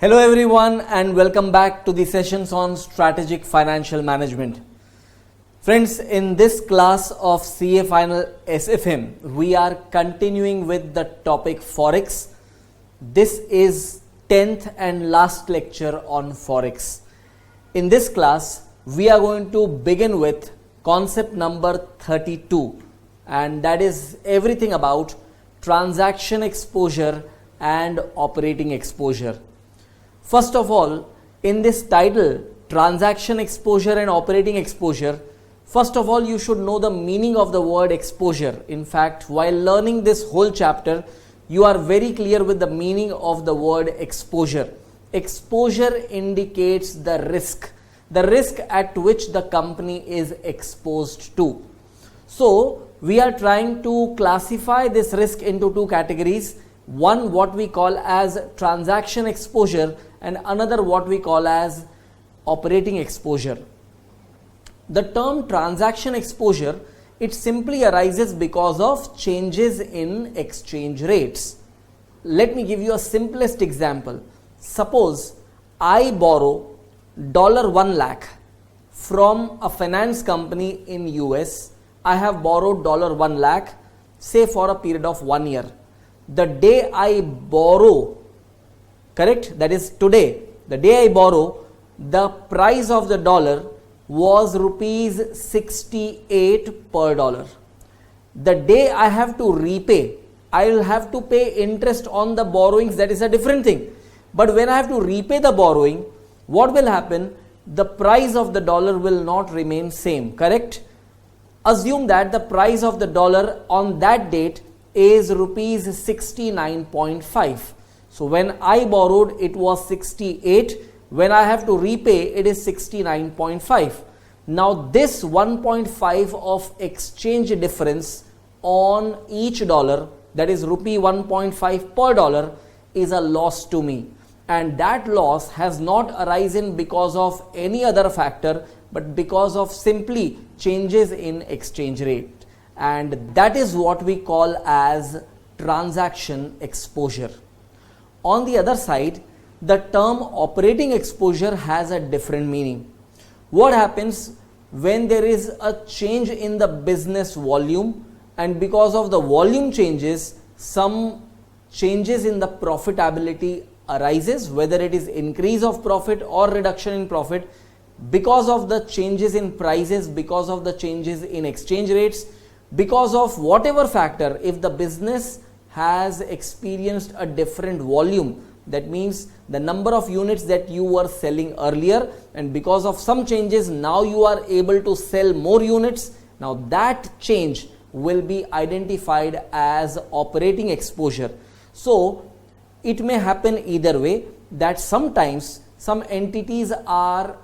Hello everyone and welcome back to the sessions on strategic financial management. Friends, in this class of CA Final SFM, we are continuing with the topic Forex. This is 10th and last lecture on Forex. In this class, we are going to begin with concept number 32, and that is everything about transaction exposure and operating exposure. First of all, in this title, transaction exposure and operating exposure, first of all, you should know the meaning of the word exposure. In fact, while learning this whole chapter, you are very clear with the meaning of the word exposure. Exposure indicates the risk at which the company is exposed to. So, we are trying to classify this risk into two categories. One, what we call as transaction exposure, and another what we call as operating exposure. The term transaction exposure, it simply arises because of changes in exchange rates. Let me give you a simplest example. Suppose I borrow $1 lakh from a finance company in US. I have borrowed $1 lakh, say for a period of 1 year. The day I borrow, correct, that is today, the day I borrow, the price of the dollar was rupees 68 per dollar. The day I have to repay, I will have to pay interest on the borrowings. That is a different thing. But when I have to repay the borrowing, what will happen? The price of the dollar will not remain same, correct? Assume that the price of the dollar on that date is rupees 69.5. So when I borrowed, it was 68. When I have to repay, it is 69.5. Now this 1.5 of exchange difference on each dollar, that is rupee 1.5 per dollar, is a loss to me. And that loss has not arisen because of any other factor, but because of simply changes in exchange rate. And that is what we call as transaction exposure. On the other side, the term operating exposure has a different meaning. What happens when there is a change in the business volume, and because of the volume changes, some changes in the profitability arises, whether it is increase of profit or reduction in profit, because of the changes in prices, because of the changes in exchange rates, because of whatever factor. If the business has experienced a different volume, that means the number of units that you were selling earlier, and because of some changes now you are able to sell more units, now that change will be identified as operating exposure. So it may happen either way, that sometimes some entities are,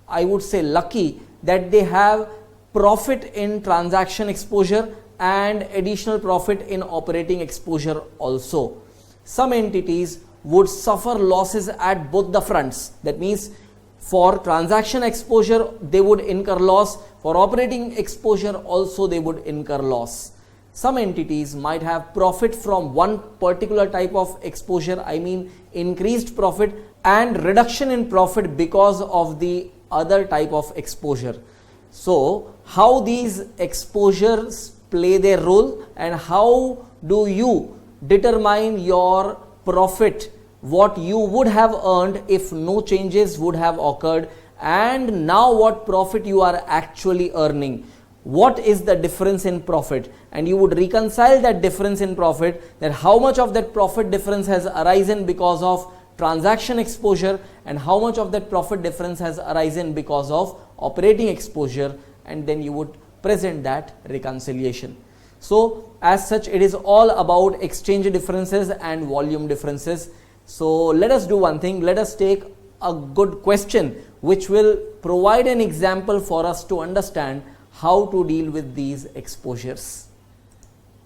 I would say, lucky that they have profit in transaction exposure and additional profit in operating exposure also. Some entities would suffer losses at both the fronts. That means for transaction exposure they would incur loss, for operating exposure also they would incur loss. Some entities might have profit from one particular type of exposure, I mean increased profit, and reduction in profit because of the other type of exposure. So how these exposures play their role, and how do you determine your profit, what you would have earned if no changes would have occurred, and now what profit you are actually earning, what is the difference in profit, and you would reconcile that difference in profit, that how much of that profit difference has arisen because of transaction exposure and how much of that profit difference has arisen because of operating exposure, and then you would present that reconciliation. So as such, it is all about exchange differences and volume differences. So let us do one thing. Let us take a good question which will provide an example for us to understand how to deal with these exposures.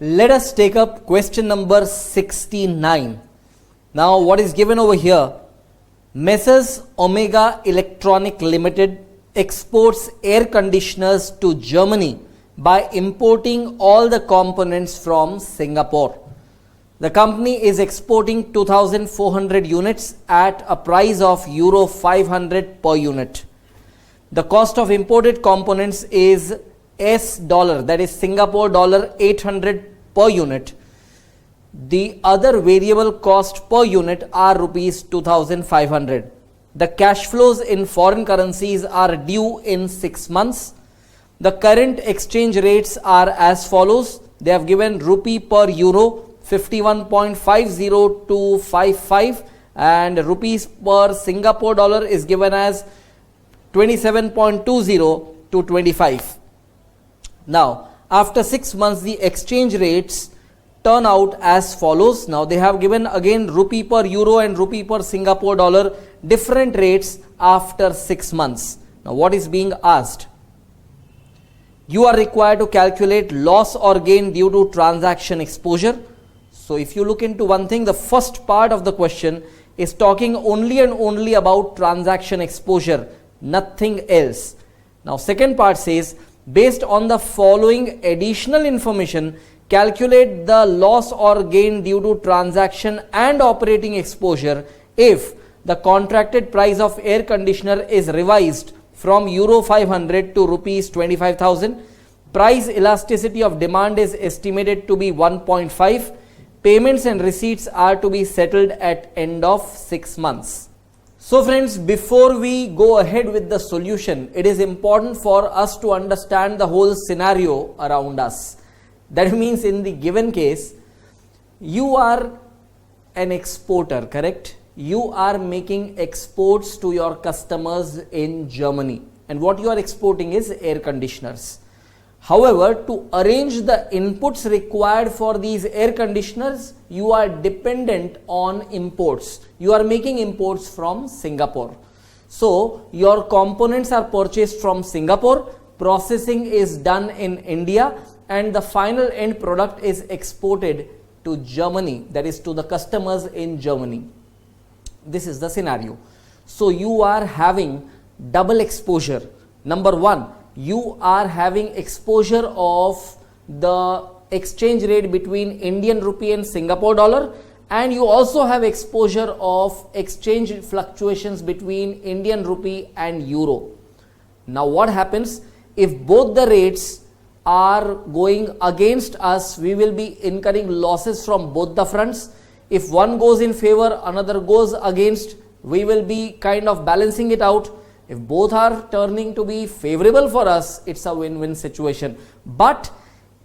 Let us take up question number 69. Now what is given over here? Messrs. Omega Electronic Limited exports air conditioners to Germany by importing all the components from Singapore. The company is exporting 2400 units at a price of euro 500 per unit. The cost of imported components is $, that is Singapore dollar 800 per unit. The other variable cost per unit are rupees 2500. The cash flows in foreign currencies are due in 6 months. The current exchange rates are as follows. They have given rupee per euro 51.50 to 55, and rupees per Singapore dollar is given as 27.20 to 25. Now, after 6 months, the exchange rates turn out as follows. Now, they have given again rupee per euro and rupee per Singapore dollar, different rates after 6 months. Now, what is being asked? You are required to calculate loss or gain due to transaction exposure. So, if you look into one thing, the first part of the question is talking only and only about transaction exposure, nothing else. Now, second part says, based on the following additional information, calculate the loss or gain due to transaction and operating exposure if the contracted price of air conditioner is revised from euro 500 to rupees 25,000. Price elasticity of demand is estimated to be 1.5. Payments and receipts are to be settled at end of 6 months. So friends, before we go ahead with the solution, it is important for us to understand the whole scenario around us. That means in the given case, you are an exporter, correct? You are making exports to your customers in Germany, and what you are exporting is air conditioners. However, to arrange the inputs required for these air conditioners, you are dependent on imports. You are making imports from Singapore. So, your components are purchased from Singapore, processing is done in India, and the final end product is exported to Germany, that is to the customers in Germany. This is the scenario. So, you are having double exposure. Number one, you are having exposure of the exchange rate between Indian rupee and Singapore dollar, and you also have exposure of exchange fluctuations between Indian rupee and euro. Now, what happens if both the rates are going against us? We will be incurring losses from both the fronts. If one goes in favor, another goes against, we will be kind of balancing it out. If both are turning to be favorable for us, it's a win-win situation. But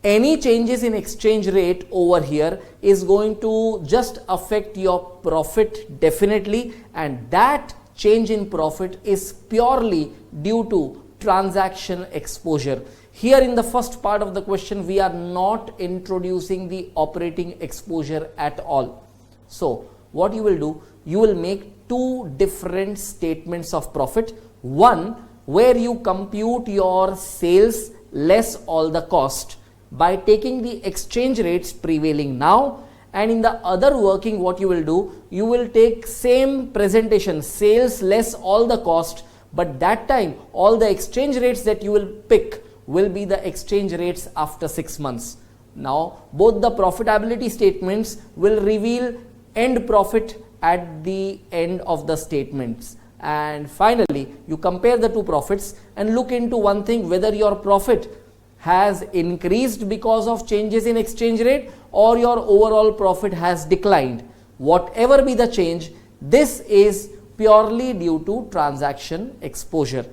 any changes in exchange rate over here is going to just affect your profit definitely, and that change in profit is purely due to transaction exposure. Here in the first part of the question, we are not introducing the operating exposure at all. So, what you will do, you will make two different statements of profit. One where you compute your sales less all the cost by taking the exchange rates prevailing now, and in the other working, what you will do, you will take same presentation, sales less all the cost, but that time all the exchange rates that you will pick will be the exchange rates after 6 months. Now, both the profitability statements will reveal end profit at the end of the statements. And finally, you compare the two profits and look into one thing, whether your profit has increased because of changes in exchange rate or your overall profit has declined. Whatever be the change, this is purely due to transaction exposure.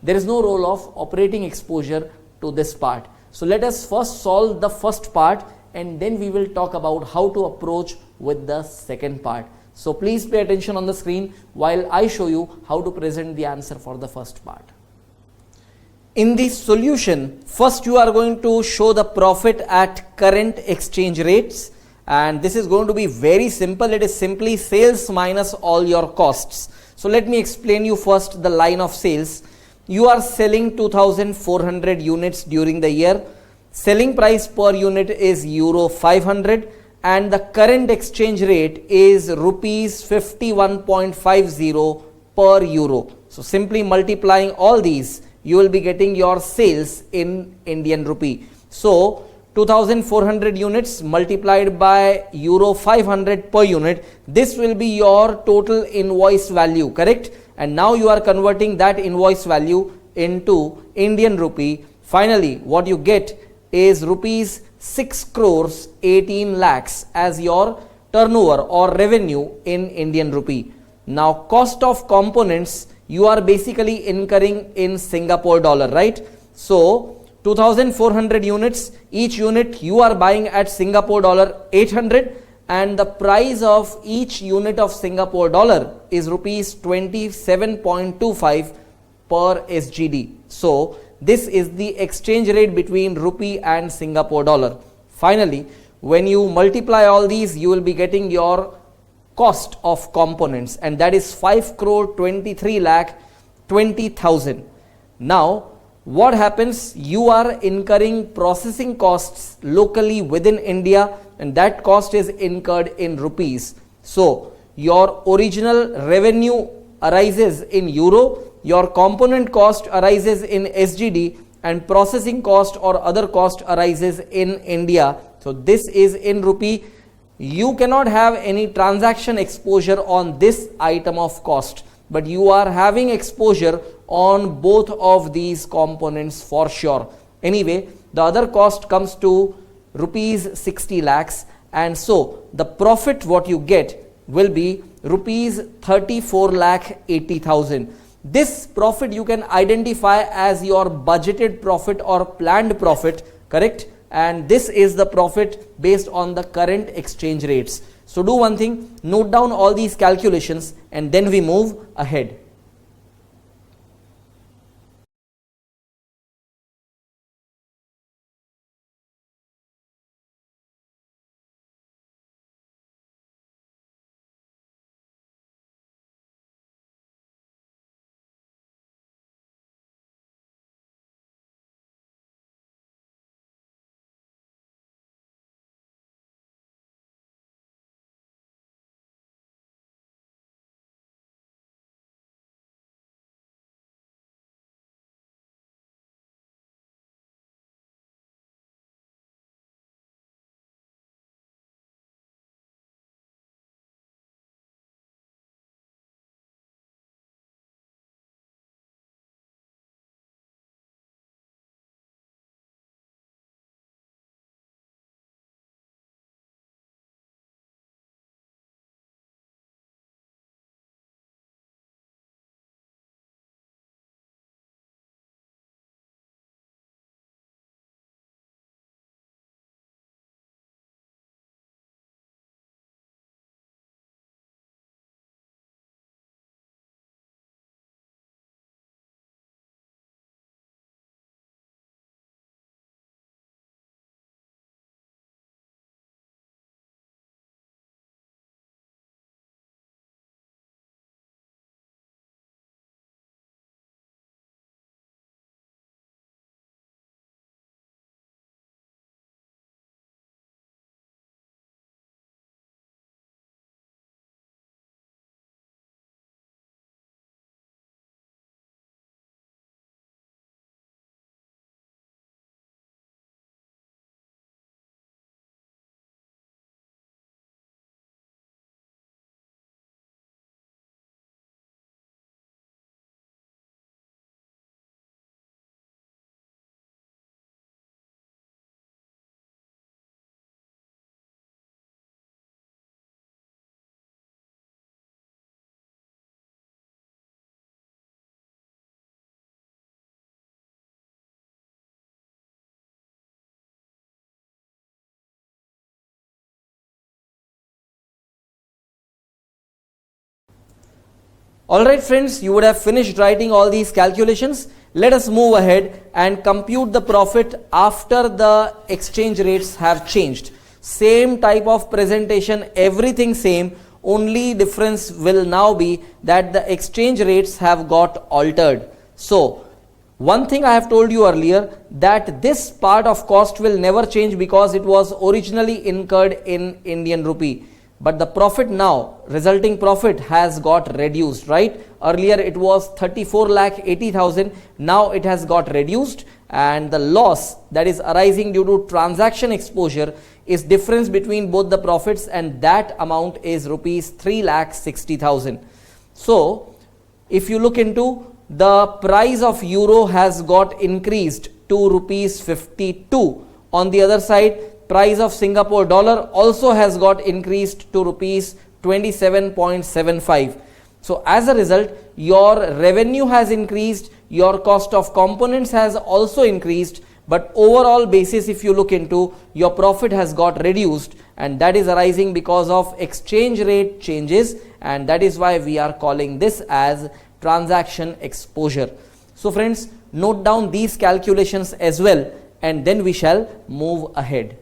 There is no role of operating exposure to this part. So let us first solve the first part, and then we will talk about how to approach with the second part. So please pay attention on the screen while I show you how to present the answer for the first part. In the solution, first you are going to show the profit at current exchange rates, and this is going to be very simple. It is simply sales minus all your costs. So let me explain you first the line of sales. You are selling 2400 units during the year. Selling price per unit is euro 500. And the current exchange rate is rupees 51.50 per euro. So simply multiplying all these, you will be getting your sales in Indian rupee. So 2400 units multiplied by euro 500 per unit. This will be your total invoice value, correct? And now you are converting that invoice value into Indian rupee. Finally, what you get is rupees 6 crores 18 lakhs as your turnover or revenue in Indian rupee. Now, cost of components you are basically incurring in Singapore dollar, right? So 2400 units, each unit you are buying at Singapore dollar 800, and the price of each unit of Singapore dollar is rupees 27.25 per SGD. So this is the exchange rate between rupee and Singapore dollar. Finally, when you multiply all these, you will be getting your cost of components, and that is 5 crore 23 lakh 20,000. Now, what happens? You are incurring processing costs locally within India, and that cost is incurred in rupees. So your original revenue arises in euro, your component cost arises in SGD, and processing cost or other cost arises in India. So this is in rupee. You cannot have any transaction exposure on this item of cost, but you are having exposure on both of these components for sure. Anyway, the other cost comes to rupees 60 lakhs, and so the profit what you get will be rupees 34 lakh 80,000. This profit you can identify as your budgeted profit or planned profit, correct? And this is the profit based on the current exchange rates. So do one thing, note down all these calculations and then we move ahead. Alright friends, you would have finished writing all these calculations. Let us move ahead and compute the profit after the exchange rates have changed. Same type of presentation, everything same, only difference will now be that the exchange rates have got altered. So, one thing I have told you earlier, that this part of cost will never change because it was originally incurred in Indian rupee. But the profit now, resulting profit has got reduced, right? Earlier it was 34 lakh 80,000, now it has got reduced, and the loss that is arising due to transaction exposure is difference between both the profits, and that amount is rupees 3,60,000. So if you look into, the price of euro has got increased to rupees 52. On the other side, price of Singapore dollar also has got increased to rupees 27.75. So as a result, your revenue has increased, your cost of components has also increased, but overall basis, if you look into, your profit has got reduced, and that is arising because of exchange rate changes, and that is why we are calling this as transaction exposure. So friends, note down these calculations as well, and then we shall move ahead.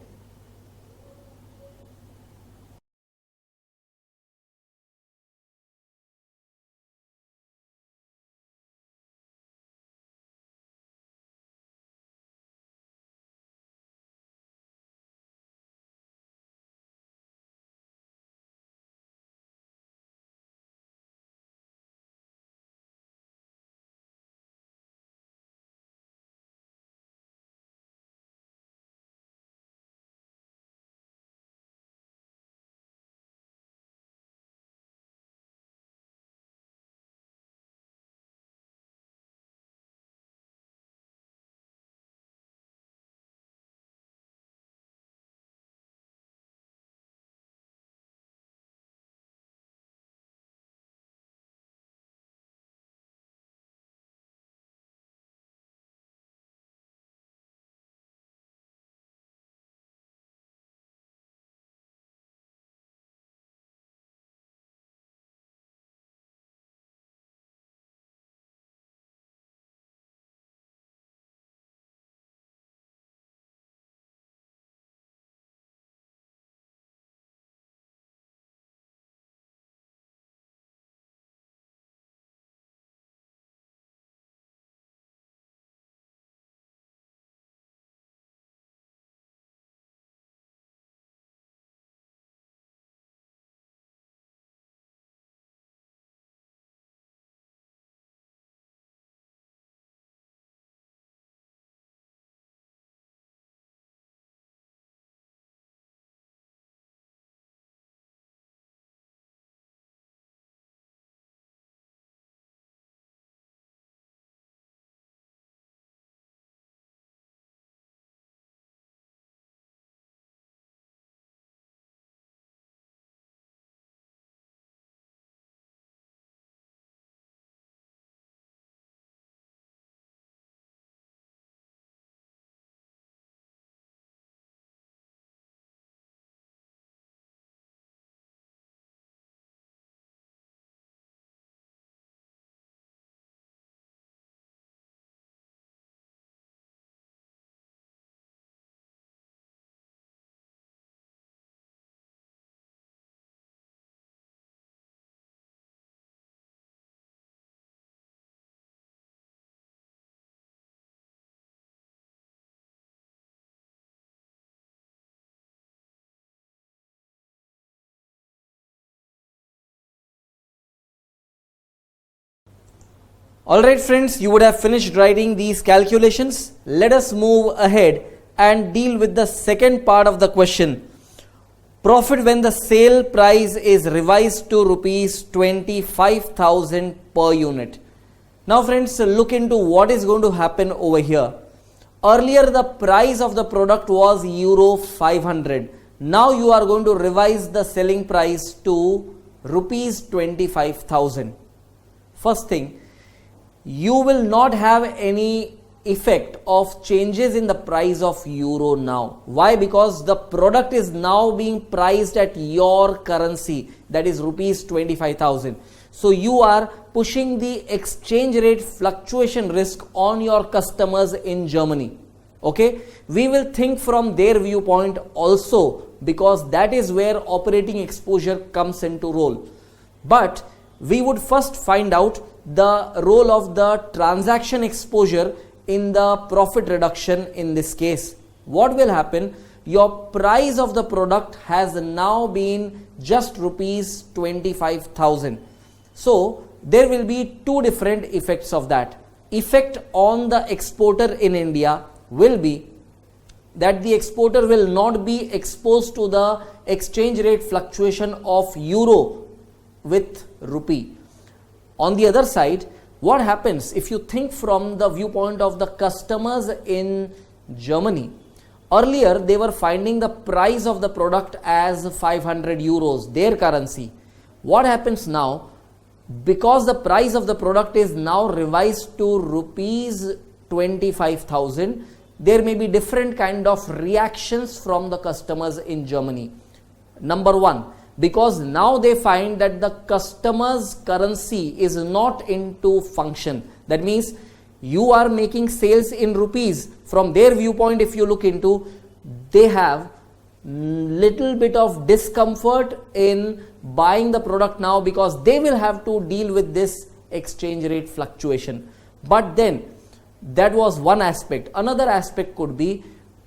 Alright friends, you would have finished writing these calculations. Let us move ahead and deal with the second part of the question. Profit when the sale price is revised to rupees 25,000 per unit. Now friends, look into what is going to happen over here. Earlier the price of the product was euro 500. Now you are going to revise the selling price to rupees 25,000. First thing, you will not have any effect of changes in the price of euro now. Why? Because the product is now being priced at your currency, that is rupees 25,000. So you are pushing the exchange rate fluctuation risk on your customers in Germany. Okay, we will think from their viewpoint also, because that is where operating exposure comes into role. But we would first find out the role of the transaction exposure in the profit reduction in this case. What will happen? Your price of the product has now been just rupees 25,000. So there will be two different effects of that. effect on the exporter in India will be that the exporter will not be exposed to the exchange rate fluctuation of euro with rupee. On the other side, what happens if you think from the viewpoint of the customers in Germany? Earlier, they were finding the price of the product as 500 euros, their currency. What happens now? Because the price of the product is now revised to rupees 25,000, there may be different kind of reactions from the customers in Germany. Number one, because now they find that the customer's currency is not into function. That means you are making sales in rupees. From their viewpoint, if you look into, they have little bit of discomfort in buying the product now because they will have to deal with this exchange rate fluctuation. But then that was one aspect. Another aspect could be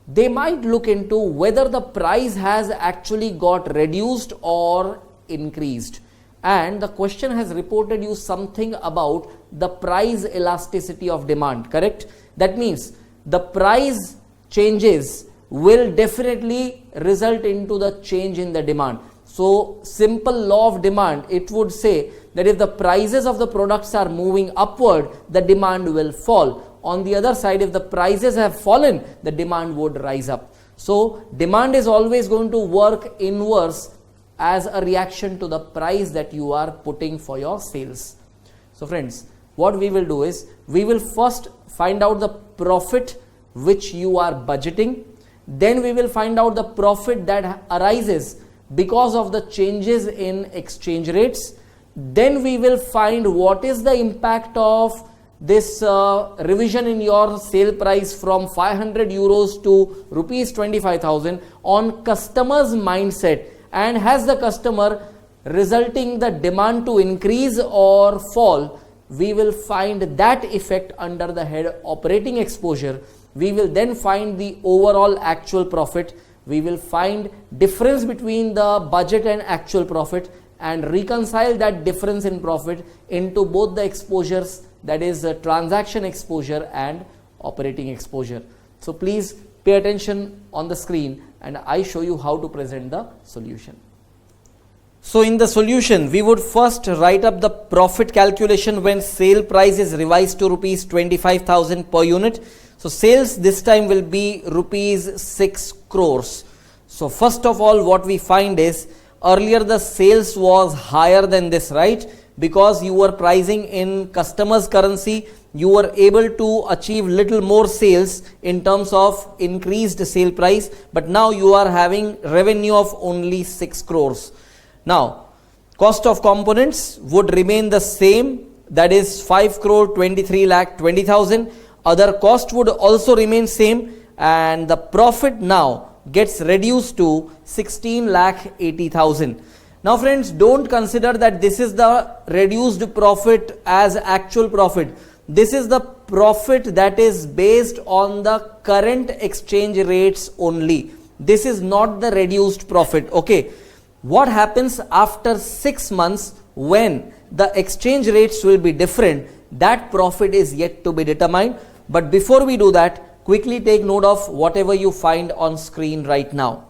they might look into whether the price has actually got reduced or increased. And the question has reported you something about the price elasticity of demand, correct? That means the price changes will definitely result into the change in the demand. So simple law of demand, it would say that if the prices of the products are moving upward, the demand will fall. On the other side, if the prices have fallen, the demand would rise up. So demand is always going to work inverse as a reaction to the price that you are putting for your sales. So friends, what we will do is, we will first find out the profit which you are budgeting. Then we will find out the profit that arises because of the changes in exchange rates. Then we will find what is the impact of this revision in your sale price from 500 euros to rupees 25,000 on customer's mindset, and has the customer resulting the demand to increase or fall. We will find that effect under the head operating exposure. We will then find the overall actual profit. We will find difference between the budget and actual profit and reconcile that difference in profit into both the exposures, that is transaction exposure and operating exposure. So please pay attention on the screen and I show you how to present the solution. So in the solution, we would first write up the profit calculation when sale price is revised to rupees 25,000 per unit. So sales this time will be rupees 6 crores. So first of all, what we find is, earlier the sales was higher than this, right? Because you were pricing in customers' currency, you were able to achieve little more sales in terms of increased sale price, but now you are having revenue of only 6 crores. Now, cost of components would remain the same, that is 5 crore 23 lakh 20,000. Other cost would also remain same, and the profit now gets reduced to 16 lakh 80,000. Now friends, don't consider that this is the reduced profit as actual profit. This is the profit that is based on the current exchange rates only. This is not the reduced profit. Okay. What happens after 6 months when the exchange rates will be different? That profit is yet to be determined. But before we do that, quickly take note of whatever you find on screen right now.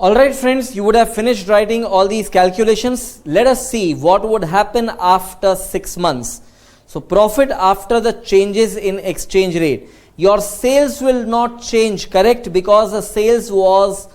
Alright friends, you would have finished writing all these calculations. Let us see what would happen after 6 months. So profit after the changes in exchange rate. Your sales will not change, correct? Because the sales was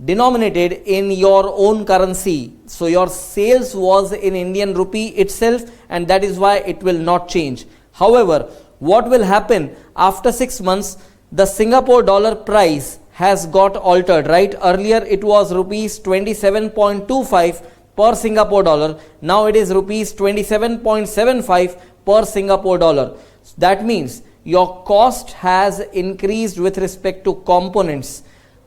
denominated in your own currency. So your sales was in Indian rupee itself, and that is why it will not change. However, what will happen after 6 months? The Singapore dollar price has got altered, right? Earlier it was rupees 27.25 per Singapore dollar. Now it is rupees 27.75 per Singapore dollar. That means your cost has increased with respect to components.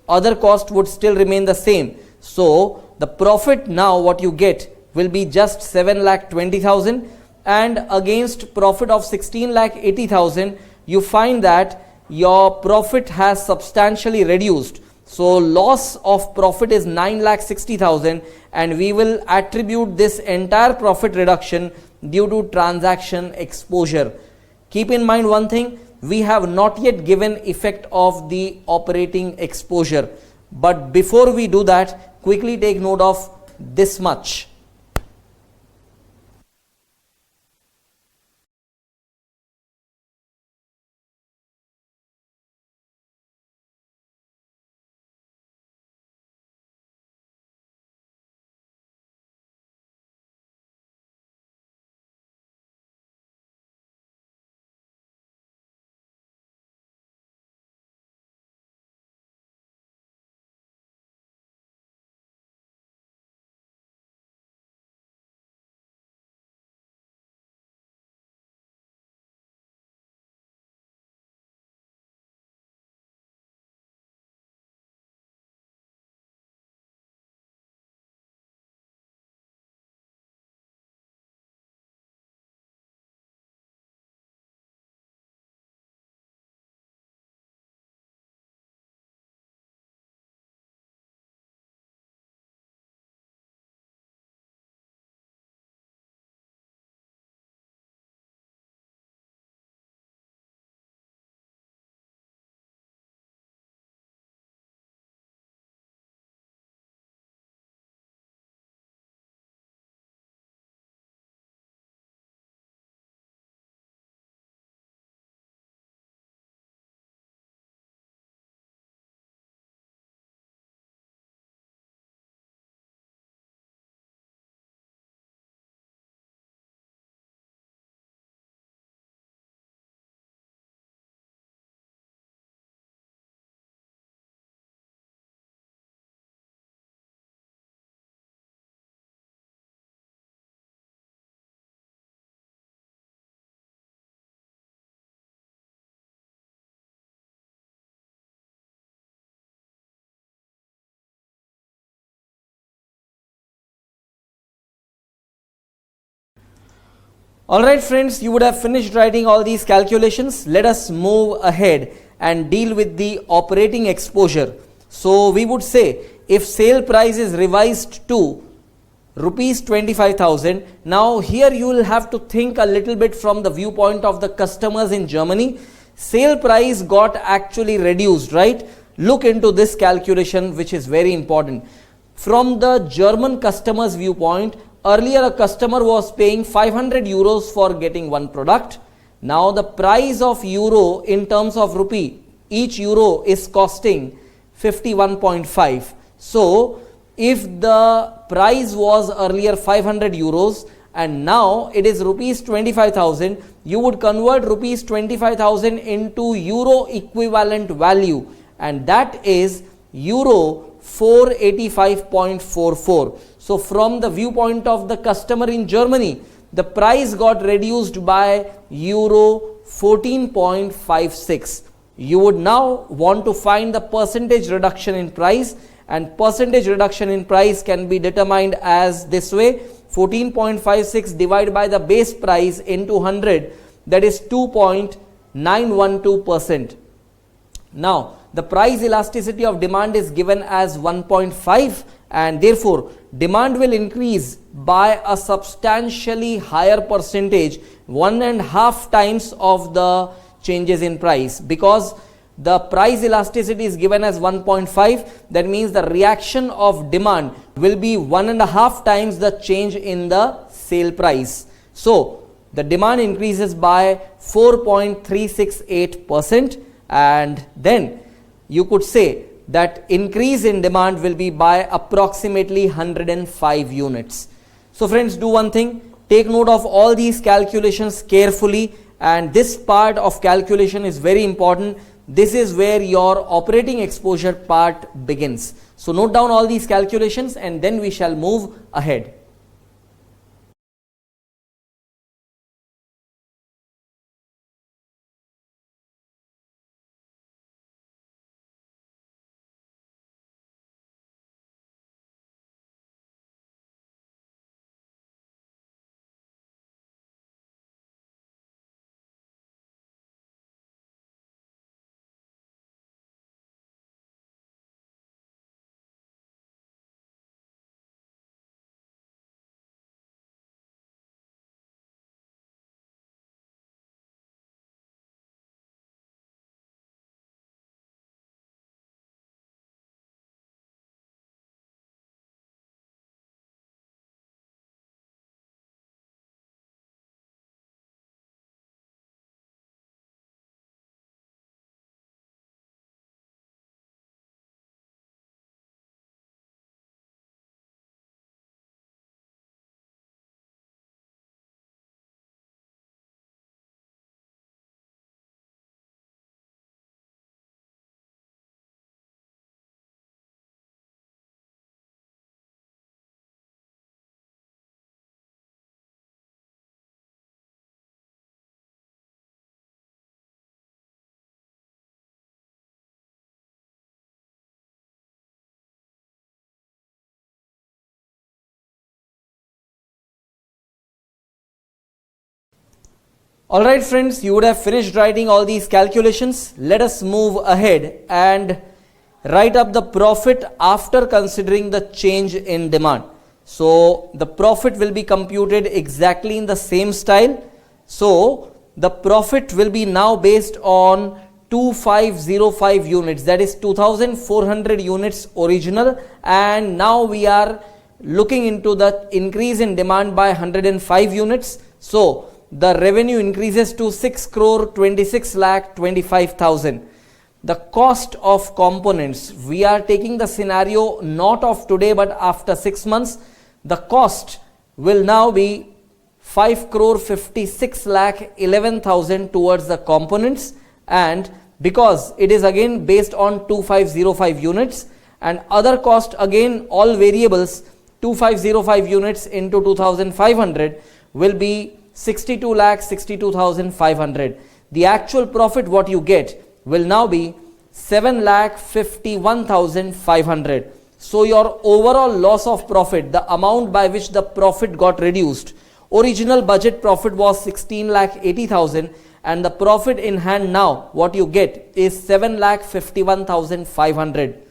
Other cost would still remain the same. So the profit now what you get will be just 7,20,000, and against profit of 16,80,000 you find that your profit has substantially reduced. So loss of profit is 9,60,000, and we will attribute this entire profit reduction due to transaction exposure. Keep in mind one thing, we have not yet given effect of the operating exposure. But before we do that, quickly take note of this much. Alright friends, you would have finished writing all these calculations. Let us move ahead and deal with the operating exposure. So we would say if sale price is revised to rupees 25,000, now here you will have to think a little bit from the viewpoint of the customers in Germany. Sale price got actually reduced, right? Look into this calculation, which is very important. From the German customer's viewpoint, earlier a customer was paying 500 euros for getting one product. Now the price of euro in terms of rupee, each euro is costing 51.5. So if the price was earlier 500 euros and now it is rupees 25,000, you would convert rupees 25,000 into euro equivalent value, and that is euro 485.44. So from the viewpoint of the customer in Germany, the price got reduced by euro 14.56. You would now want to find the percentage reduction in price, and percentage reduction in price can be determined as this way: 14.56 divided by the base price into 100, that is 2.912%. Now the price elasticity of demand is given as 1.5, and therefore demand will increase by a substantially higher percentage, 1.5 times of the changes in price, because the price elasticity is given as 1.5. That means the reaction of demand will be 1.5 times the change in the sale price. So the demand increases by 4.368%, and then you could say that increase in demand will be by approximately 105 units. So friends, do one thing, take note of all these calculations carefully, and this part of calculation is very important. This is where your operating exposure part begins. So note down all these calculations and then we shall move ahead. Alright friends, you would have finished writing all these calculations. Let us move ahead and write up the profit after considering the change in demand. So the profit will be computed exactly in the same style. So the profit will be now based on 2505 units, that is 2400 units original, and now we are looking into the increase in demand by 105 units. So the revenue increases to 6 crore 26 lakh 25,000. The cost of components, we are taking the scenario not of today but after 6 months. The cost will now be 5 crore 56 lakh 11,000 towards the components, and because it is again based on 2505 units, and other cost again all variables, 2505 units into 2500 will be 62 lakh 62,500. The actual profit what you get will now be 7 lakh 51,500. So your overall loss of profit, the amount by which the profit got reduced, original budget profit was 16 lakh 80,000, and the profit in hand now what you get is 7 lakh 51,500.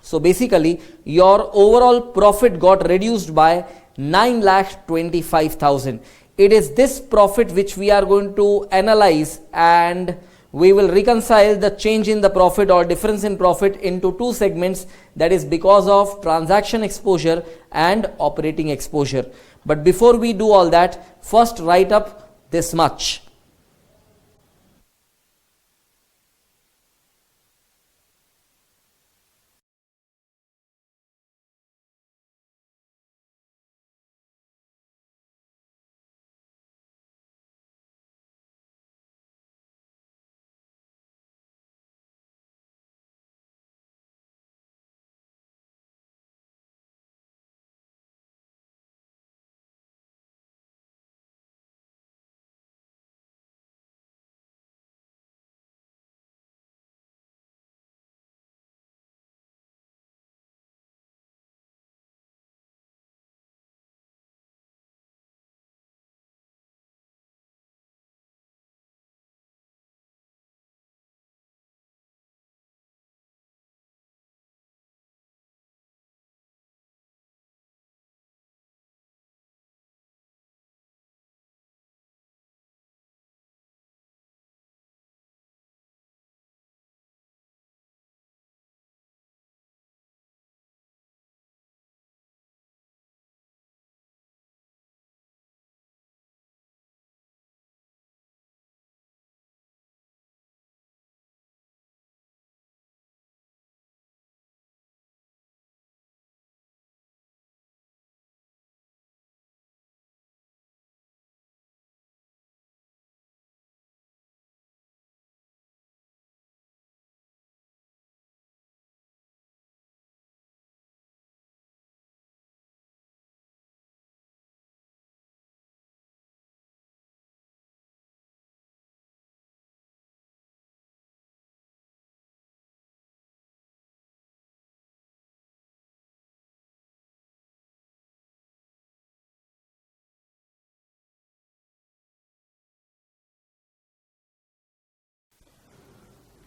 So basically your overall profit got reduced by 9 lakh 25,000. It is this profit which we are going to analyze, and we will reconcile the change in the profit or difference in profit into two segments, that is because of transaction exposure and operating exposure. But before we do all that, first write up this much.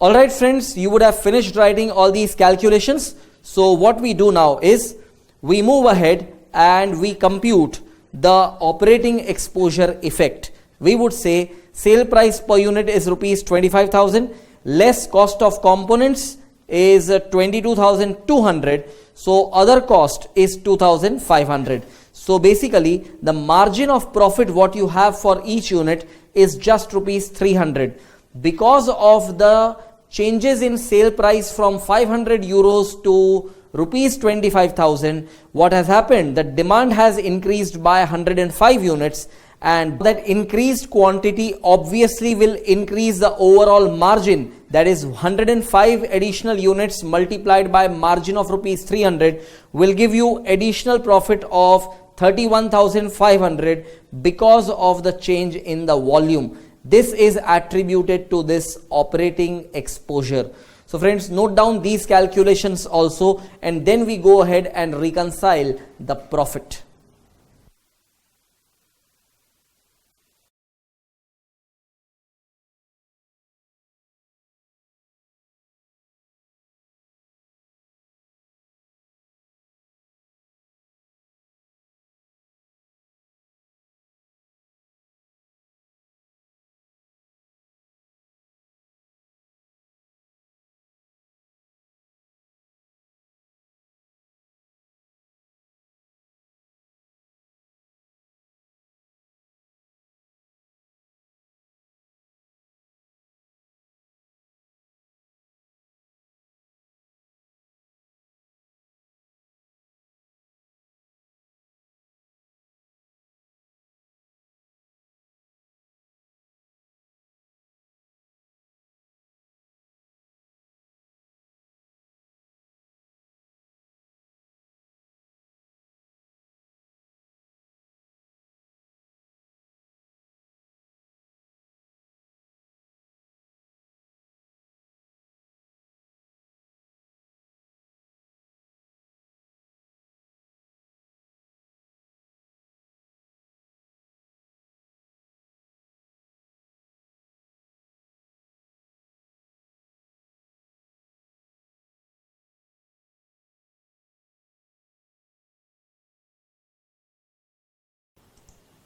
Alright friends, you would have finished writing all these calculations. So what we do now is we move ahead and we compute the operating exposure effect. We would say sale price per unit is rupees 25,000, less cost of components is 22,200. So other cost is 2,500. So basically the margin of profit what you have for each unit is just rupees 300. Because of the changes in sale price from 500 euros to rupees 25,000, what has happened, the demand has increased by 105 units, and that increased quantity obviously will increase the overall margin. That is 105 additional units multiplied by margin of rupees 300 will give you additional profit of 31,500 because of the change in the volume. This is attributed to this operating exposure. So friends, note down these calculations also, and then we go ahead and reconcile the profit.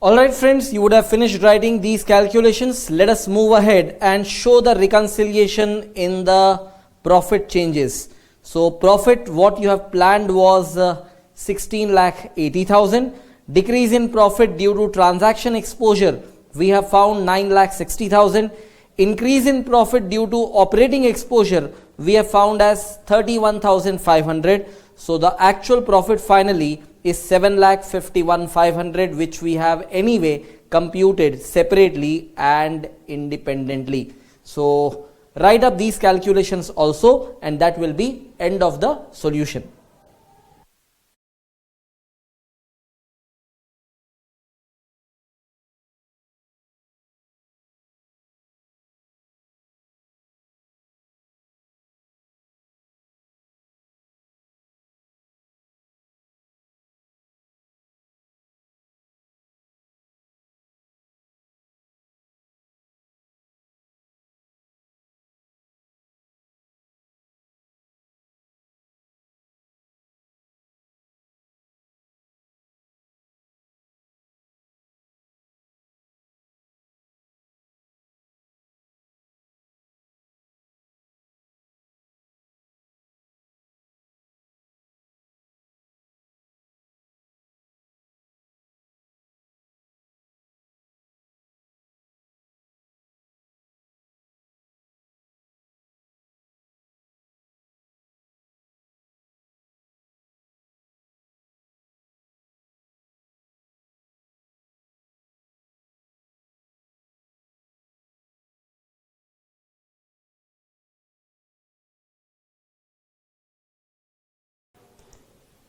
Alright friends, you would have finished writing these calculations. Let us move ahead and show the reconciliation in the profit changes. So profit what you have planned was 16,80,000. Decrease in profit due to transaction exposure, we have found 9,60,000. Increase in profit due to operating exposure, we have found as 31,500. So the actual profit finally is 7,51,500, which we have anyway computed separately and independently. So write up these calculations also, and that will be end of the solution.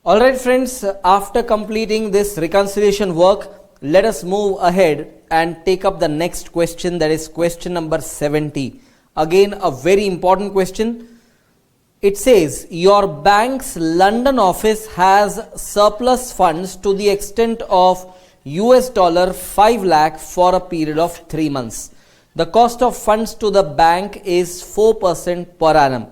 Alright friends, after completing this reconciliation work, let us move ahead and take up the next question, that is question number 70. Again, a very important question. It says your bank's London office has surplus funds to the extent of $5 lakh for a period of 3 months. The cost of funds to the bank is 4% per annum.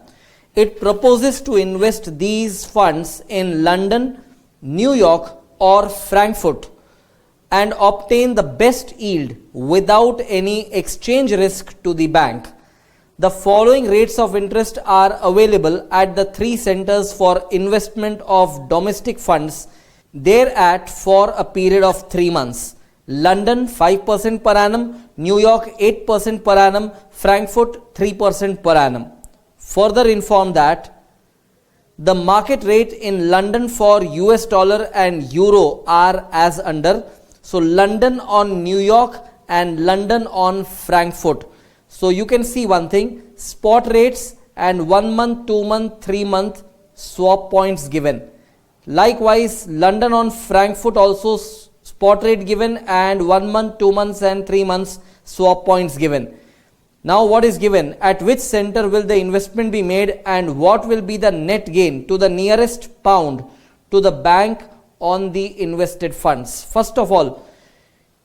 It proposes to invest these funds in London, New York or Frankfurt and obtain the best yield without any exchange risk to the bank. The following rates of interest are available at the three centers for investment of domestic funds thereat for a period of 3 months. London 5% per annum, New York 8% per annum, Frankfurt 3% per annum. Further inform that the market rate in London for US dollar and euro are as under. So London on New York and London on Frankfurt. So you can see one thing, spot rates and 1 month, 2 month, 3 month swap points given. Likewise, London on Frankfurt also spot rate given and 1 month, 2 months and 3 months swap points given. Now what is given? At which center will the investment be made and what will be the net gain to the nearest pound to the bank on the invested funds? First of all,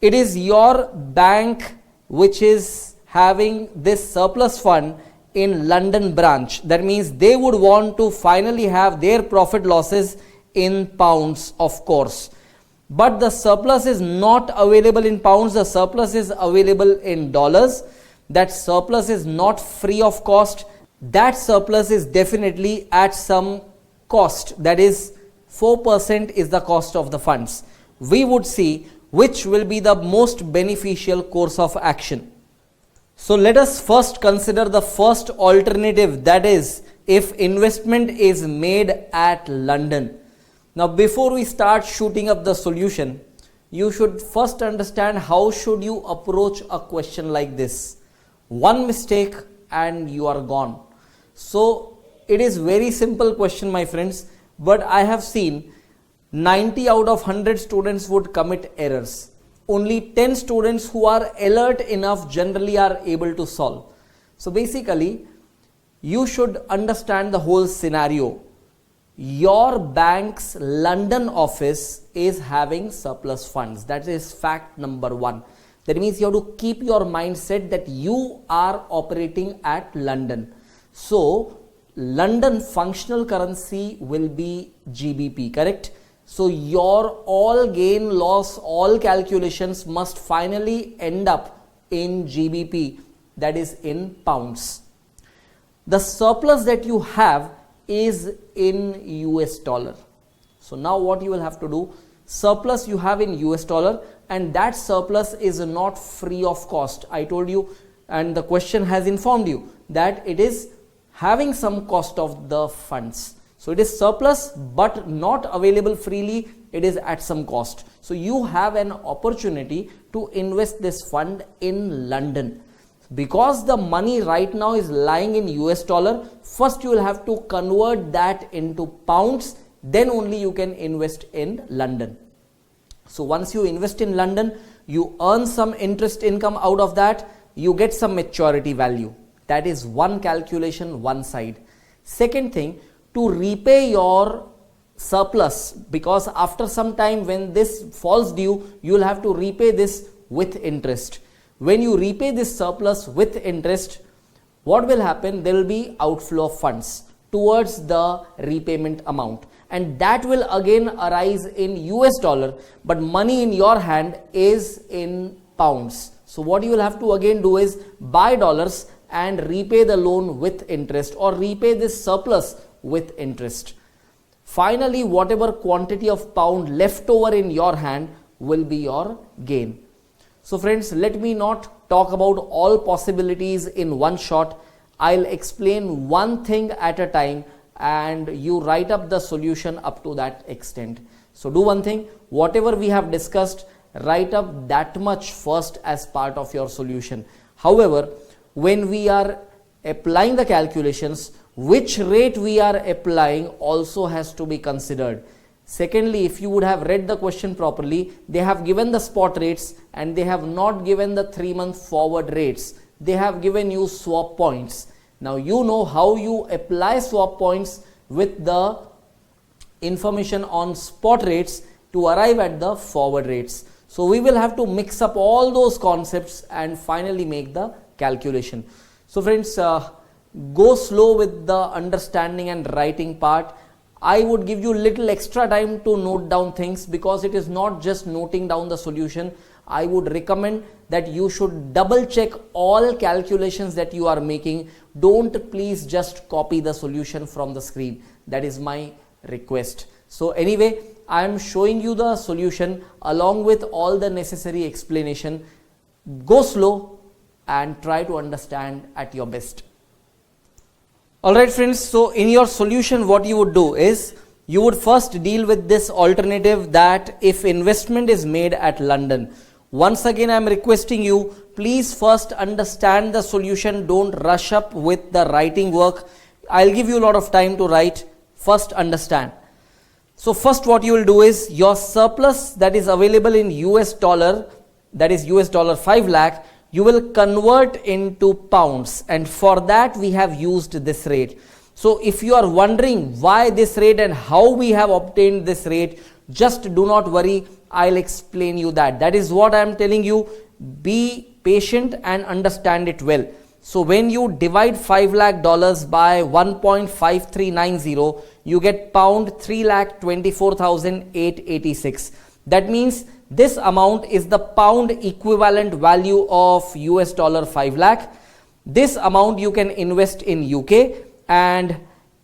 it is your bank which is having this surplus fund in London branch. That means they would want to finally have their profit losses in pounds, of course. But the surplus is not available in pounds, the surplus is available in dollars. That surplus is not free of cost. That surplus is definitely at some cost. That is 4% is the cost of the funds. We would see which will be the most beneficial course of action. So let us first consider the first alternative, that is if investment is made at London. Now before we start shooting up the solution, you should first understand how should you approach a question like this. One mistake and you are gone. So it is very simple question, my friends, but I have seen 90 out of 100 students would commit errors. Only 10 students who are alert enough generally are able to solve. So basically, you should understand the whole scenario. Your bank's London office is having surplus funds. That is fact number one. That means you have to keep your mindset that you are operating at London. So London functional currency will be GBP, correct? So your all gain loss, all calculations must finally end up in GBP, that is in pounds. The surplus that you have is in US dollar. So now what you will have to do, surplus you have in US dollar and that surplus is not free of cost. I told you and the question has informed you that it is having some cost of the funds. So it is surplus but not available freely, it is at some cost. So you have an opportunity to invest this fund in London. Because the money right now is lying in US dollar, first you will have to convert that into pounds, then only you can invest in London. So once you invest in London, you earn some interest income out of that, you get some maturity value. That is one calculation, one side. Second thing, to repay your surplus, because after some time when this falls due, you will have to repay this with interest. When you repay this surplus with interest, what will happen? There will be outflow of funds towards the repayment amount, and that will again arise in US dollar, but money in your hand is in pounds. So what you will have to again do is buy dollars and repay the loan with interest, or repay this surplus with interest. Finally, whatever quantity of pound left over in your hand will be your gain. So friends, let me not talk about all possibilities in one shot. I'll explain one thing at a time and you write up the solution up to that extent. So do one thing, whatever we have discussed, write up that much first as part of your solution. However, when we are applying the calculations, which rate we are applying also has to be considered. Secondly, if you would have read the question properly, they have given the spot rates and they have not given the 3-month forward rates. They have given you swap points. Now you know how you apply swap points with the information on spot rates to arrive at the forward rates. So we will have to mix up all those concepts and finally make the calculation. So friends, go slow with the understanding and writing part. I would give you little extra time to note down things, because it is not just noting down the solution. I would recommend that you should double check all calculations that you are making. Don't please just copy the solution from the screen. That is my request. So anyway, I am showing you the solution along with all the necessary explanation. Go slow and try to understand at your best. Alright friends, so in your solution what you would do is, you would first deal with this alternative that if investment is made at London. Once again I am requesting you, please first understand the solution, don't rush up with the writing work. I'll give you a lot of time to write, first understand. So first what you will do is, your surplus that is available in US dollar, that is US dollar 5 lakh, you will convert into pounds, and for that we have used this rate. So if you are wondering why this rate and how we have obtained this rate, just do not worry, I'll explain you that. That is what I am telling you. Be patient and understand it well. So when you divide $5 lakh by 1.5390, you get pound 3,24,886. That means this amount is the pound equivalent value of US dollar 5 lakh. This amount you can invest in UK, and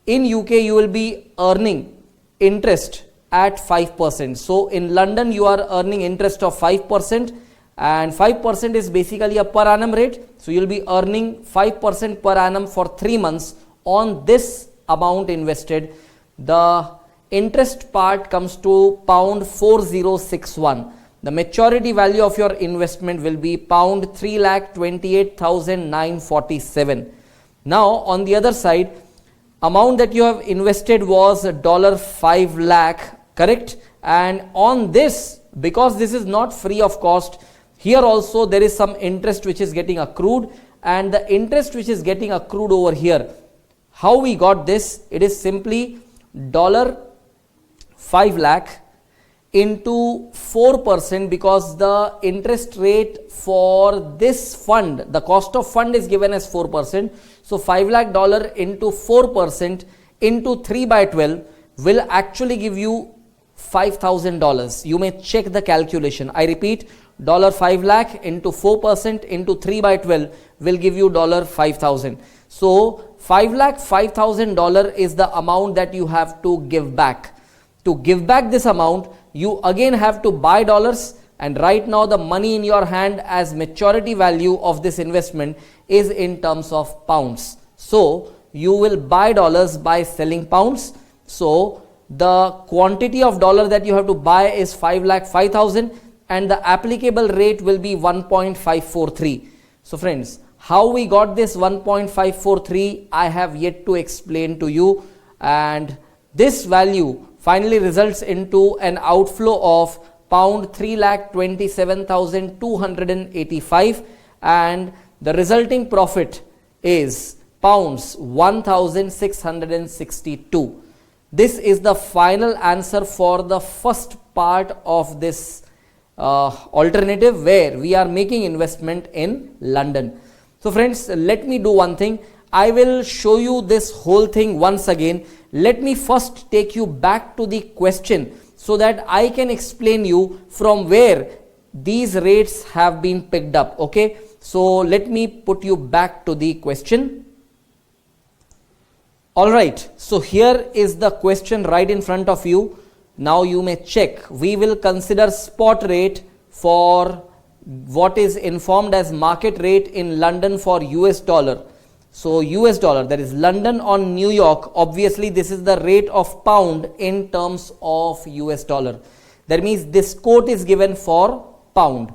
in UK you will be earning interest at 5%. So in London you are earning interest of 5%, and 5% is basically a per annum rate. So you will be earning 5% per annum for 3 months on this amount invested. The interest part comes to pound 4061. The maturity value of your investment will be pound 3,28,947. Now on the other side, amount that you have invested was $5 lakh, correct? And on this, because this is not free of cost, here also there is some interest which is getting accrued, and the interest which is getting accrued over here, how we got this? It is simply $5 lakh into 4%, because the interest rate for this fund, the cost of fund is given as 4%. So $5 lakh into 4% into 3 by 12 will actually give you $5,000. You may check the calculation. I repeat, $5 lakh into 4% into 3 by 12 will give you $5,000. So $5,000 is the amount that you have to give back. To give back this amount, you again have to buy dollars, and right now the money in your hand as maturity value of this investment is in terms of pounds. So you will buy dollars by selling pounds. So the quantity of dollar that you have to buy is 5,05,000, and the applicable rate will be 1.543. So friends, how we got this 1.543, I have yet to explain to you, and this value finally results into an outflow of pound 3,27,285, and the resulting profit is pounds 1,662. This is the final answer for the first part of this alternative, where we are making investment in London. So friends, let me do one thing. I will show you this whole thing once again. Let me first take you back to the question, so that I can explain you from where these rates have been picked up. Okay, so let me put you back to the question. Alright, so here is the question right in front of you. Now you may check. We will consider spot rate for what is informed as market rate in London for US dollar. So US dollar, that is London on New York, obviously this is the rate of pound in terms of US dollar. That means this quote is given for pound.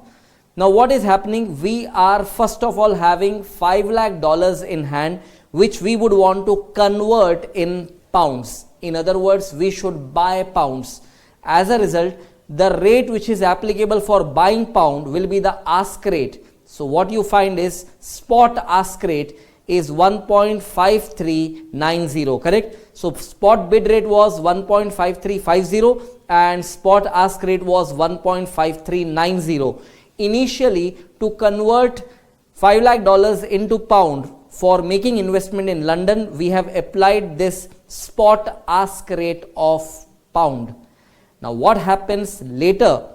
Now what is happening? We are first of all having $5 lakh in hand, which we would want to convert in pounds. In other words, we should buy pounds. As a result, the rate which is applicable for buying pound will be the ask rate. So what you find is spot ask rate is 1.5390, correct? So spot bid rate was 1.5350 and spot ask rate was 1.5390. Initially, to convert 5 lakh dollars into pound for making investment in London, we have applied this spot ask rate of pound. Now what happens later?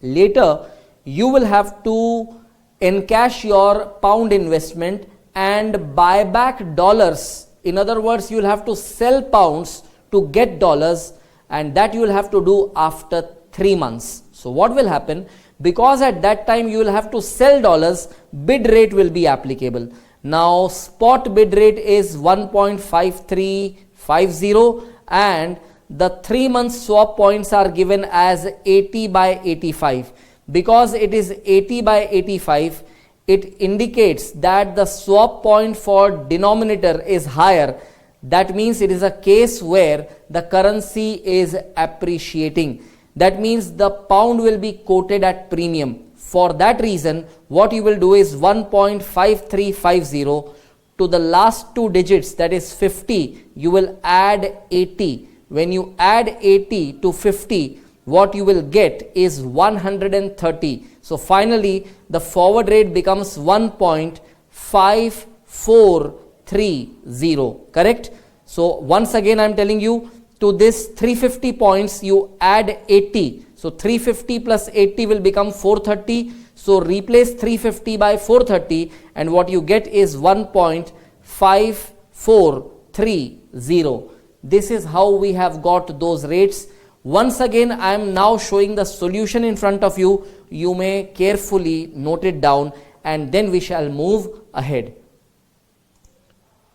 Later you will have to encash your pound investment and buy back dollars. In other words, you will have to sell pounds to get dollars, and that you will have to do after 3 months. So what will happen? Because at that time you will have to sell dollars, bid rate will be applicable. Now spot bid rate is 1.5350 and the 3 month swap points are given as 80 by 85. Because it is 80 by 85, it indicates that the swap point for denominator is higher. That means it is a case where the currency is appreciating. That means the pound will be quoted at premium. For that reason, what you will do is 1.5350 to the last two digits, that is 50, you will add 80. When you add 80 to 50, what you will get is 130. So finally, the forward rate becomes 1.5430. Correct? So once again, I am telling you, to this 350 points, you add 80. So 350 plus 80 will become 430. So replace 350 by 430 and what you get is 1.5430. This is how we have got those rates. Once again, I am now showing the solution in front of you. You may carefully note it down and then we shall move ahead.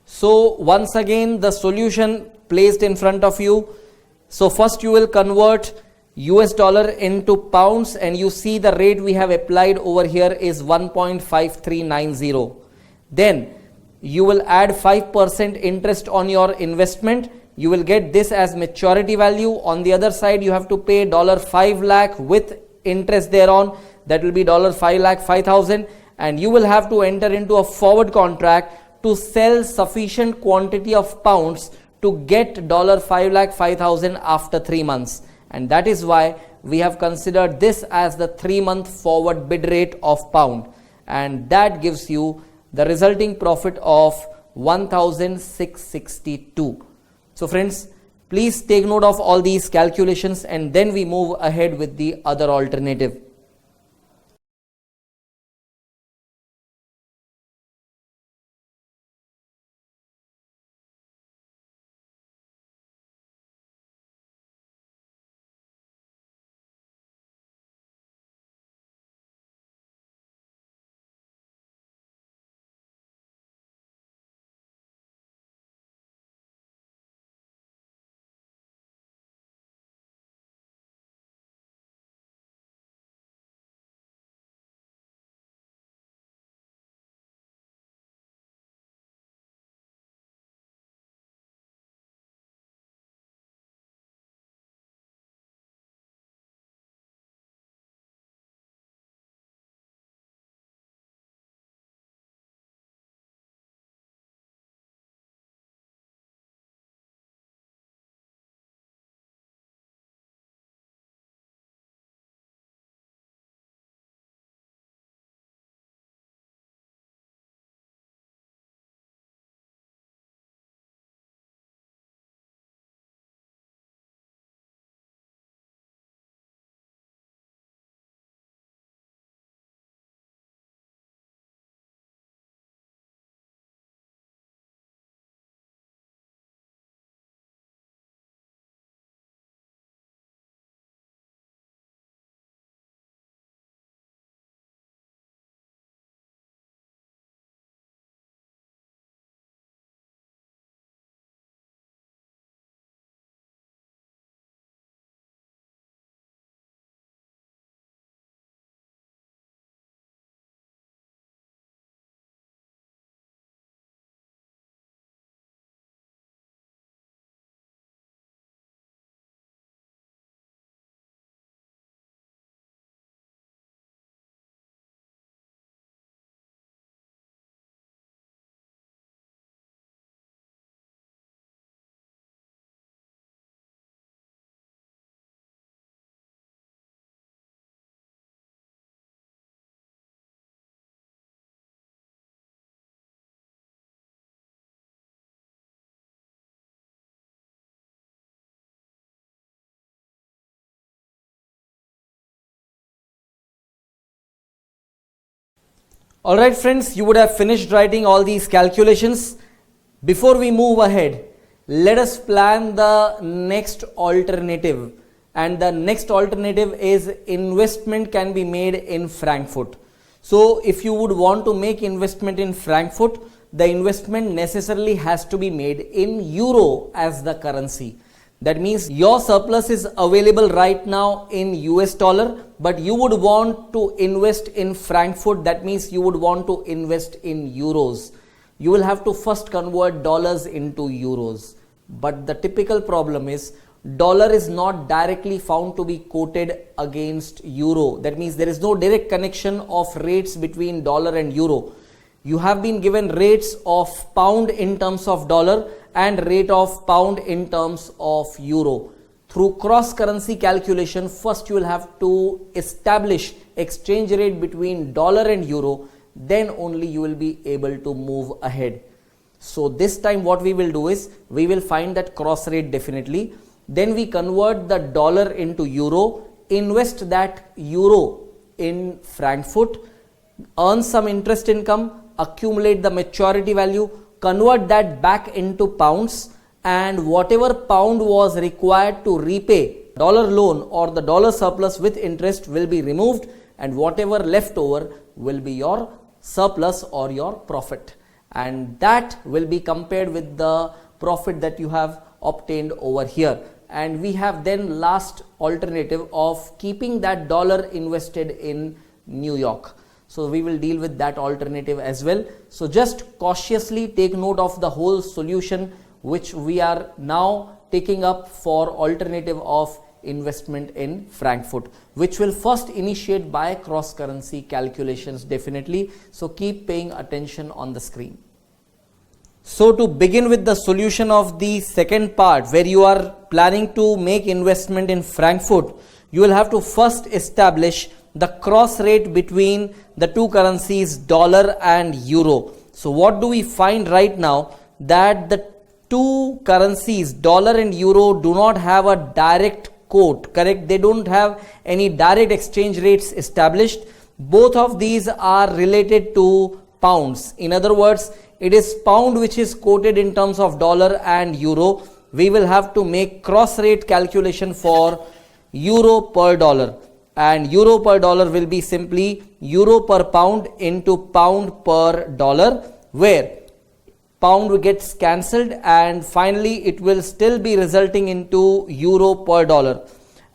So once again, the solution placed in front of you. So first you will convert US dollar into pounds and you see the rate we have applied over here is 1.5390. Then you will add 5% interest on your investment. You will get this as maturity value. On the other side, you have to pay $5 lakh with interest thereon. That will be $5 lakh 5,000, and you will have to enter into a forward contract to sell sufficient quantity of pounds to get $5 lakh 5,000 after 3 months. And that is why we have considered this as the 3 month forward bid rate of pound, and that gives you the resulting profit of 1,662. So friends, please take note of all these calculations and then we move ahead with the other alternative. Alright friends, you would have finished writing all these calculations. Before we move ahead, let us plan the next alternative. And the next alternative is investment can be made in Frankfurt. So if you would want to make investment in Frankfurt, the investment necessarily has to be made in euro as the currency. That means your surplus is available right now in US dollar, but you would want to invest in Frankfurt. That means you would want to invest in euros. You will have to first convert dollars into euros. But the typical problem is dollar is not directly found to be quoted against euro. That means there is no direct connection of rates between dollar and euro. You have been given rates of pound in terms of dollar and rate of pound in terms of euro. Through cross currency calculation, first you will have to establish exchange rate between dollar and euro, then only you will be able to move ahead. So this time what we will do is we will find that cross rate definitely, then we convert the dollar into euro, invest that euro in Frankfurt, earn some interest income, accumulate the maturity value, convert that back into pounds, and whatever pound was required to repay dollar loan or the dollar surplus with interest will be removed, and whatever left over will be your surplus or your profit, and that will be compared with the profit that you have obtained over here. And we have then last alternative of keeping that dollar invested in New York. So we will deal with that alternative as well. So just cautiously take note of the whole solution which we are now taking up for alternative of investment in Frankfurt, which will first initiate by cross currency calculations definitely. So keep paying attention on the screen. So to begin with the solution of the second part, where you are planning to make investment in Frankfurt, you will have to first establish the cross rate between the two currencies dollar and euro. So what do we find right now? That the two currencies dollar and euro do not have a direct quote, correct? They don't have any direct exchange rates established. Both of these are related to pounds. In other words, it is pound which is quoted in terms of dollar and euro. We will have to make cross rate calculation for euro per dollar, and euro per dollar will be simply euro per pound into pound per dollar, where pound gets cancelled and finally it will still be resulting into euro per dollar.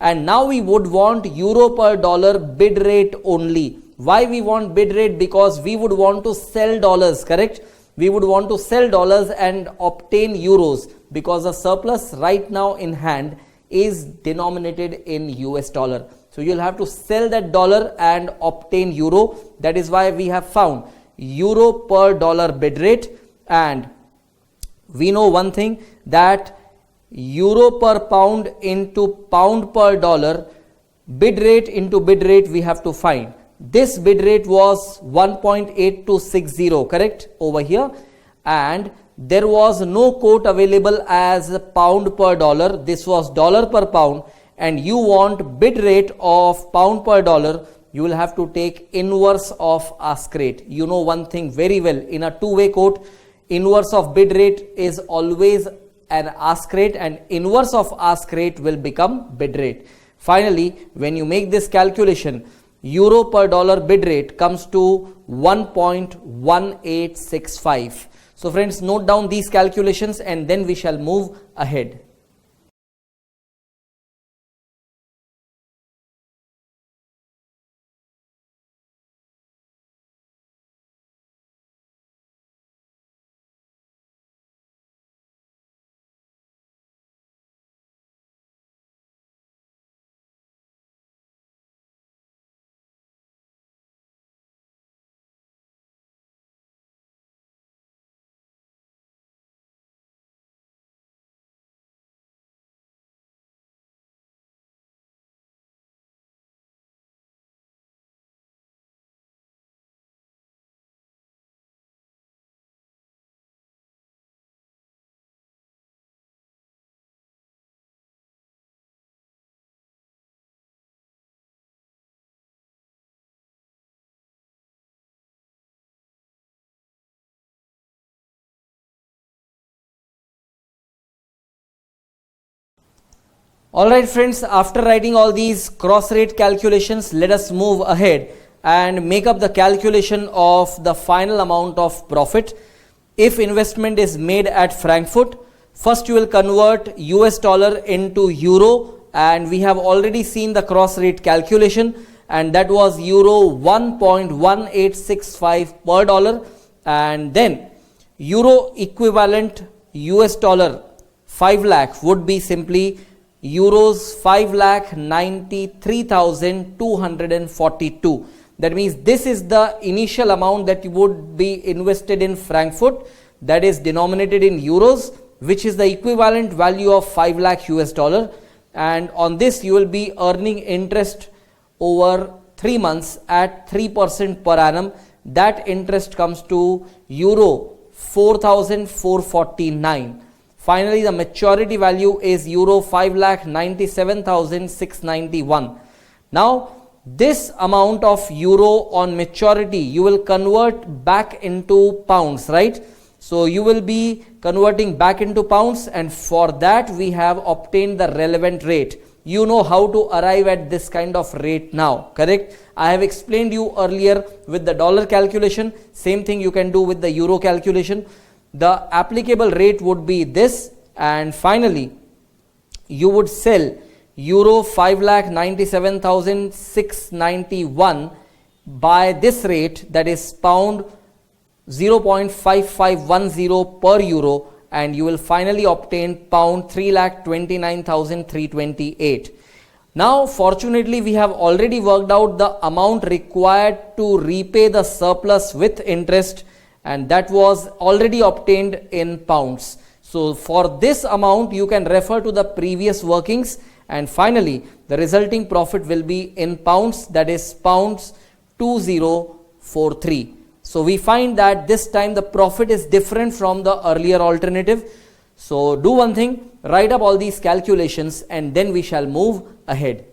And now we would want euro per dollar bid rate only. Why we want bid rate? Because we would want to sell dollars, correct? We would want to sell dollars and obtain euros, because the surplus right now in hand is denominated in US dollar. So you'll have to sell that dollar and obtain euro. That is why we have found euro per dollar bid rate. And we know one thing, that euro per pound into pound per dollar, bid rate into bid rate we have to find. This bid rate was 1.8260, correct, over here, and there was no quote available as pound per dollar. This was dollar per pound, and you want bid rate of pound per dollar. You will have to take inverse of ask rate. You know one thing very well, in a two-way quote, inverse of bid rate is always an ask rate, and inverse of ask rate will become bid rate. Finally, when you make this calculation, euro per dollar bid rate comes to 1.1865. So friends, note down these calculations and then we shall move ahead. Alright friends, after writing all these cross rate calculations, let us move ahead and make up the calculation of the final amount of profit. If investment is made at Frankfurt, first you will convert US dollar into euro, and we have already seen the cross rate calculation, and that was euro 1.1865 per dollar, and then euro equivalent US dollar 5 lakh would be simply euros 5,93,242. That means this is the initial amount that would be invested in Frankfurt, that is denominated in euros, which is the equivalent value of 5 lakh US dollar, and on this you will be earning interest over 3 months at 3% per annum. That interest comes to euro 4,449. Finally, the maturity value is euro 5,97,691. Now, this amount of euro on maturity you will convert back into pounds, right? So you will be converting back into pounds, and for that we have obtained the relevant rate. You know how to arrive at this kind of rate now, correct? I have explained you earlier with the dollar calculation. Same thing you can do with the euro calculation. The applicable rate would be this, and finally you would sell euro 5,97,691 by this rate, that is pound 0.5510 per euro, and you will finally obtain pound 3,29,328. Now fortunately we have already worked out the amount required to repay the surplus with interest, and that was already obtained in pounds. So for this amount you can refer to the previous workings, and finally the resulting profit will be in pounds, that is pounds 2043. So we find that this time the profit is different from the earlier alternative. So do one thing, write up all these calculations, and then we shall move ahead.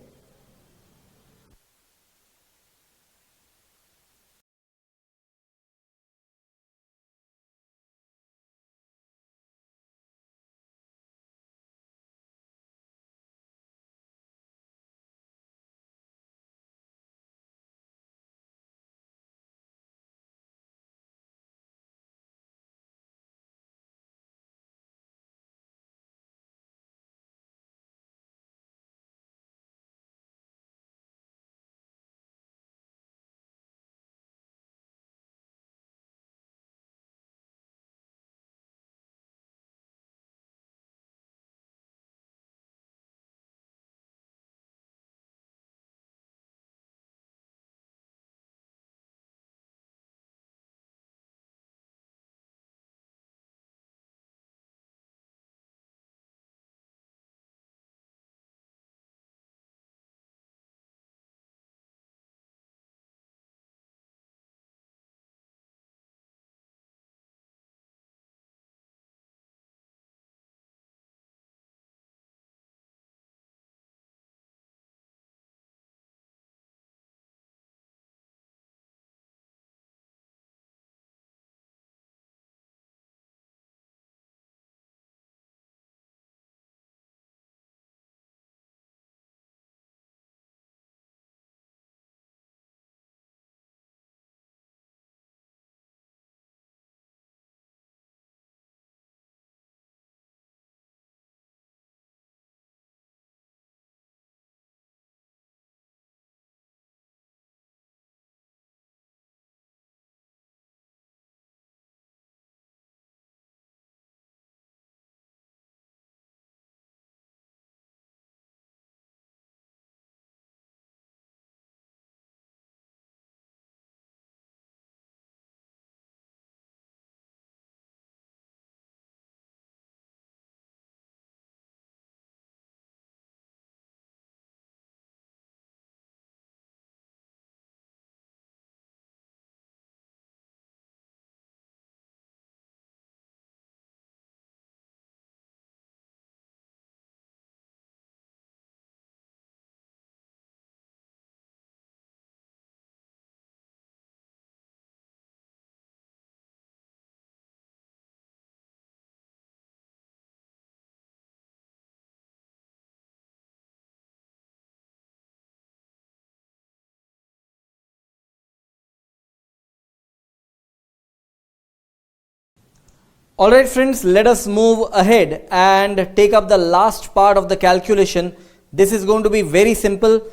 Alright friends, let us move ahead and take up the last part of the calculation. This is going to be very simple.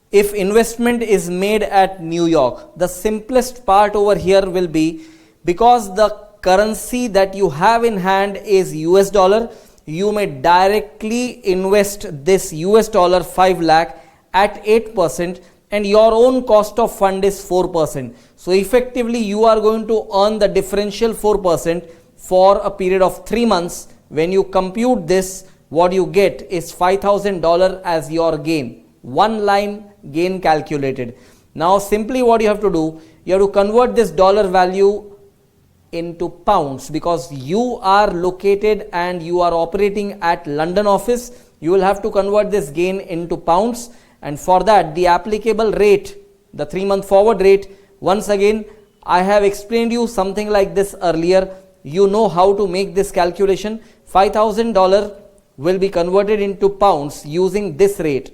If investment is made at New York, the simplest part over here will be, because the currency that you have in hand is US dollar, you may directly invest this US dollar 5 lakh at 8% and your own cost of fund is 4%. So effectively you are going to earn the differential 4% for a period of 3 months. When you compute this, what you get is $5,000 as your gain. One line gain calculated. Now simply what you have to do, you have to convert this dollar value into pounds, because you are located and you are operating at London office. You will have to convert this gain into pounds, and for that the applicable rate, the 3-month forward rate, once again I have explained you something like this earlier. You know how to make this calculation. $5,000 will be converted into pounds using this rate.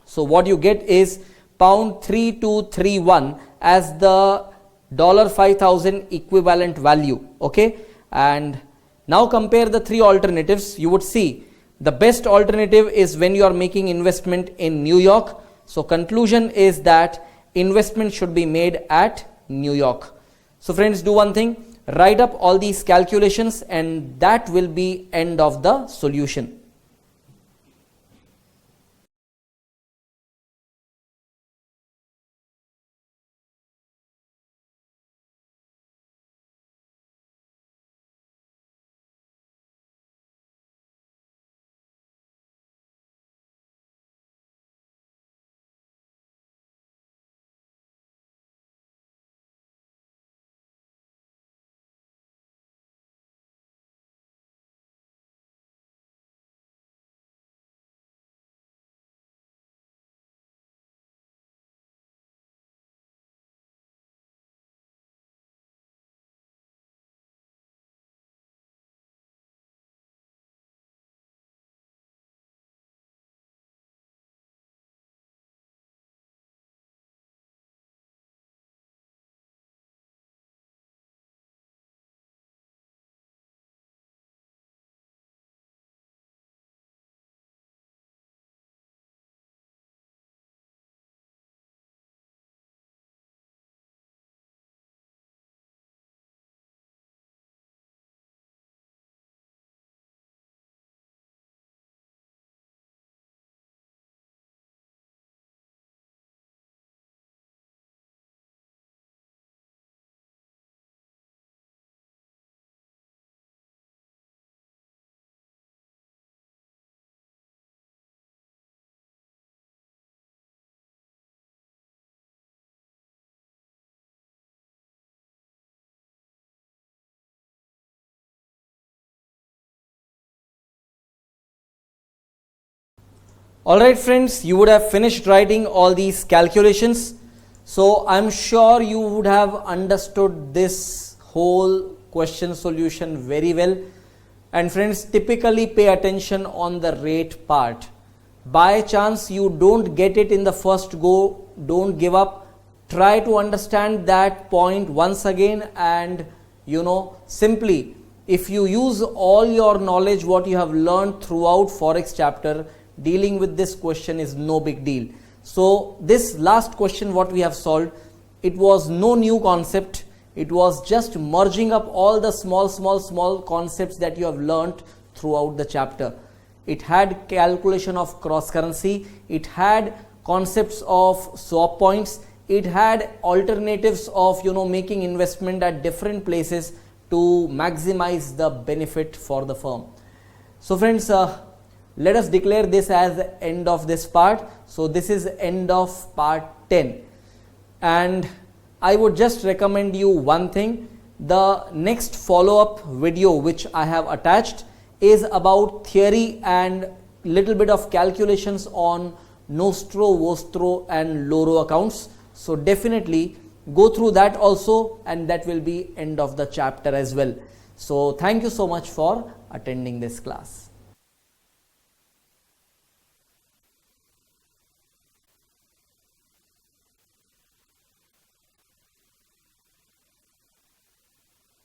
So what you get is pound 3231 as the $5,000 equivalent value. Okay, and now compare the three alternatives. You would see the best alternative is when you are making investment in New York. So conclusion is that investment should be made at New York. So friends, do one thing, write up all these calculations and that will be end of the solution. Alright friends, you would have finished writing all these calculations. So I'm sure you would have understood this whole question solution very well. And friends, typically pay attention on the rate part. By chance you don't get it in the first go, don't give up. Try to understand that point once again, and simply if you use all your knowledge what you have learned throughout Forex chapter, dealing with this question is no big deal. So this last question what we have solved, it was no new concept. It was just merging up all the small concepts that you have learnt throughout the chapter. It had calculation of cross currency, it had concepts of swap points, it had alternatives of making investment at different places to maximize the benefit for the firm. So friends, let us declare this as the end of this part. So this is end of part 10, and I would just recommend you one thing. The next follow-up video which I have attached is about theory and little bit of calculations on nostro, vostro and loro accounts. So definitely go through that also, and that will be end of the chapter as well. So thank you so much for attending this class.